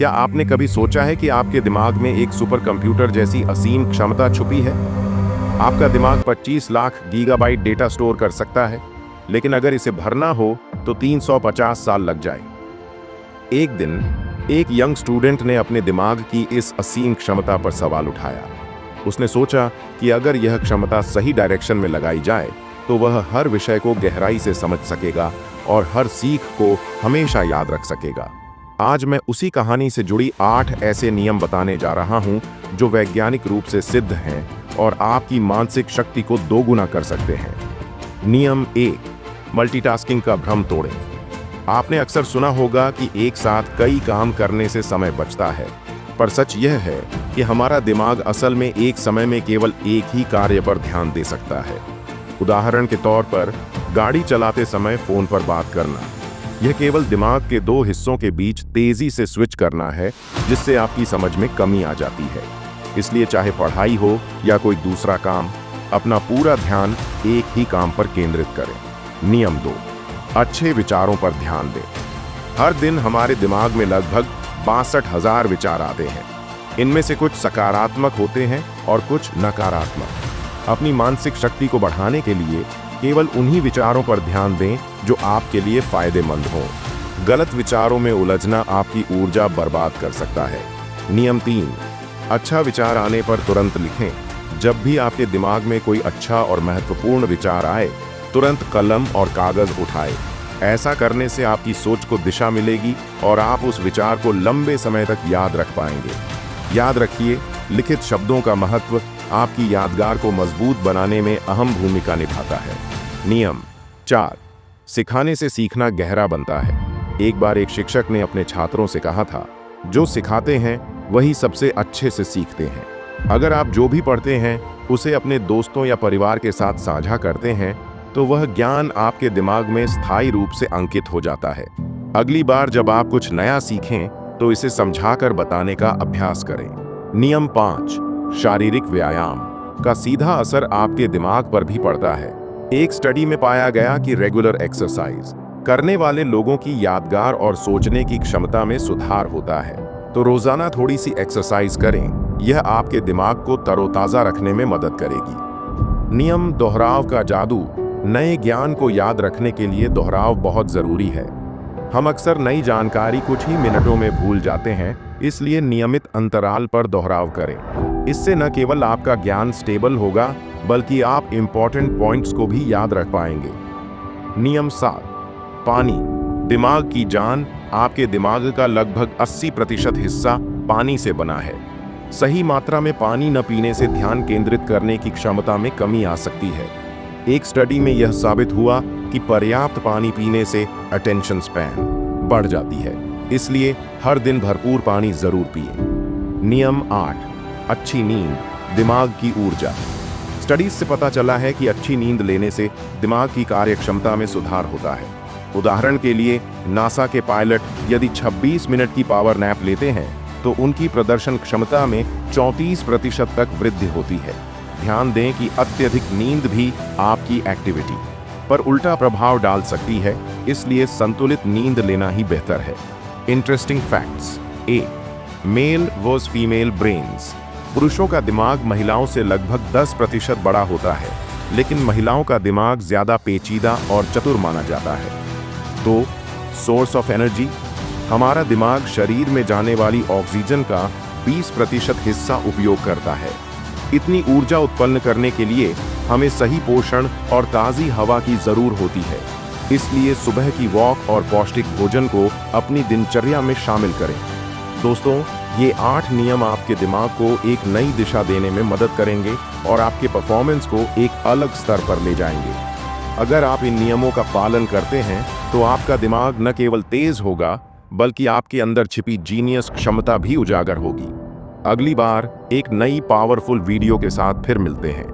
क्या आपने कभी सोचा है कि आपके दिमाग में एक सुपर कंप्यूटर जैसी असीम क्षमता छुपी है? आपका दिमाग 25 लाख गीगाबाइट डेटा स्टोर कर सकता है, लेकिन अगर इसे भरना हो तो 350 साल लग जाए। एक दिन एक यंग स्टूडेंट ने अपने दिमाग की इस असीम क्षमता पर सवाल उठाया। उसने सोचा कि अगर यह क्षमता सही डायरेक्शन में लगाई जाए तो वह हर विषय को गहराई से समझ सकेगा और हर सीख को हमेशा याद रख सकेगा। आज मैं उसी कहानी से जुड़ी 8 ऐसे नियम बताने जा रहा हूं जो वैज्ञानिक रूप से सिद्ध हैं और आपकी मानसिक शक्ति को दोगुना कर सकते हैं। नियम 1, मल्टीटास्किंग का भ्रम तोड़ें। आपने अक्सर सुना होगा कि एक साथ कई काम करने से समय बचता है, पर सच यह है कि हमारा दिमाग असल में एक समय में केवल एक ही कार्य पर ध्यान दे सकता है। उदाहरण के तौर पर गाड़ी चलाते समय फोन पर बात करना, यह केवल दिमाग के 2 हिस्सों के बीच तेजी से स्विच करना है, जिससे आपकी समझ में कमी आ जाती है। इसलिए चाहे पढ़ाई हो या कोई दूसरा काम, अपना पूरा ध्यान एक ही काम पर केंद्रित करें। नियम 2, अच्छे विचारों पर ध्यान दें। हर दिन हमारे दिमाग में लगभग 62,000 विचार आते हैं। इनमें से कुछ सकारात्मक होते हैं और कुछ नकारात्मक। अपनी मानसिक शक्ति को बढ़ाने के लिए केवल उन्हीं विचारों पर ध्यान दें जो आपके लिए फायदेमंद हों। गलत विचारों में उलझना आपकी ऊर्जा बर्बाद कर सकता है। नियम 3, अच्छा विचार आने पर तुरंत लिखें। जब भी आपके दिमाग में कोई अच्छा और महत्वपूर्ण विचार आए, तुरंत कलम और कागज उठाएं। ऐसा करने से आपकी सोच को दिशा मिलेगी और आप उस विचार को लंबे समय तक याद रख पाएंगे। याद रखिए, लिखित शब्दों का महत्व आपकी यादगार को मजबूत बनाने में अहम भूमिका निभाता है। नियम 4, सिखाने से सीखना गहरा बनता है। एक बार एक शिक्षक ने अपने छात्रों से कहा था, जो सिखाते हैं वही सबसे अच्छे से सीखते हैं। अगर आप जो भी पढ़ते हैं उसे अपने दोस्तों या परिवार के साथ साझा करते हैं तो वह ज्ञान आपके दिमाग में स्थायी रूप से अंकित हो जाता है। अगली बार जब आप कुछ नया सीखें तो इसे समझाकर बताने का अभ्यास करें। नियम 5, शारीरिक व्यायाम का सीधा असर आपके दिमाग पर भी पड़ता है। एक स्टडी में पाया गया कि रेगुलर एक्सरसाइज करने वाले लोगों की यादगार और सोचने की क्षमता में सुधार होता है। तो रोजाना थोड़ी सी एक्सरसाइज करें, यह आपके दिमाग को तरोताजा रखने में मदद करेगी। नियम दोहराव का जादू। नए ज्ञान को याद रखने के लिए दोहराव बहुत जरूरी है। हम अक्सर नई जानकारी कुछ ही मिनटों में भूल जाते हैं, इसलिए नियमित अंतराल पर दोहराव करें। इससे न केवल आपका ज्ञान स्टेबल होगा, बल्कि आप इंपॉर्टेंट पॉइंट्स को भी याद रख पाएंगे। नियम 7, पानी, दिमाग की जान। आपके दिमाग का लगभग 80% हिस्सा पानी से बना है। सही मात्रा में पानी न पीने से ध्यान केंद्रित करने की क्षमता में कमी आ सकती है। एक स्टडी में यह साबित हुआ कि पर्याप्त पानी पीने से अटेंशन स्पैन बढ़ जाती है, इसलिए हर दिन भरपूर पानी जरूर पिएं। नियम 8, अच्छी नींद, दिमाग की ऊर्जा। स्टडीज से पता चला है कि अच्छी नींद लेने से दिमाग की कार्यक्षमता में सुधार होता है। उदाहरण के लिए नासा के पायलट यदि 26 मिनट की पावर नैप लेते हैं तो उनकी प्रदर्शन क्षमता में 34% तक वृद्धि होती है। ध्यान दें कि अत्यधिक नींद भी आपकी एक्टिविटी पर उल्टा प्रभाव डाल सकती है, इसलिए संतुलित नींद लेना ही बेहतर है। Interesting facts. 1, male versus female brains. पुरुषों का दिमाग महिलाओं से लगभग 10% बड़ा होता है, लेकिन महिलाओं का दिमाग ज्यादा पेचीदा और चतुर माना जाता है। 2, सोर्स ऑफ एनर्जी। हमारा दिमाग शरीर में जाने वाली ऑक्सीजन का 20% हिस्सा उपयोग करता है। इतनी ऊर्जा उत्पन्न करने के लिए हमें सही पोषण और ताज़ी हवा की जरूर होती है। इसलिए सुबह की वॉक और पौष्टिक भोजन को अपनी दिनचर्या में शामिल करें। दोस्तों, ये 8 नियम आपके दिमाग को एक नई दिशा देने में मदद करेंगे और आपके परफॉर्मेंस को एक अलग स्तर पर ले जाएंगे। अगर आप इन नियमों का पालन करते हैं तो आपका दिमाग न केवल तेज होगा, बल्कि आपके अंदर छिपी जीनियस क्षमता भी उजागर होगी। अगली बार एक नई पावरफुल वीडियो के साथ फिर मिलते हैं।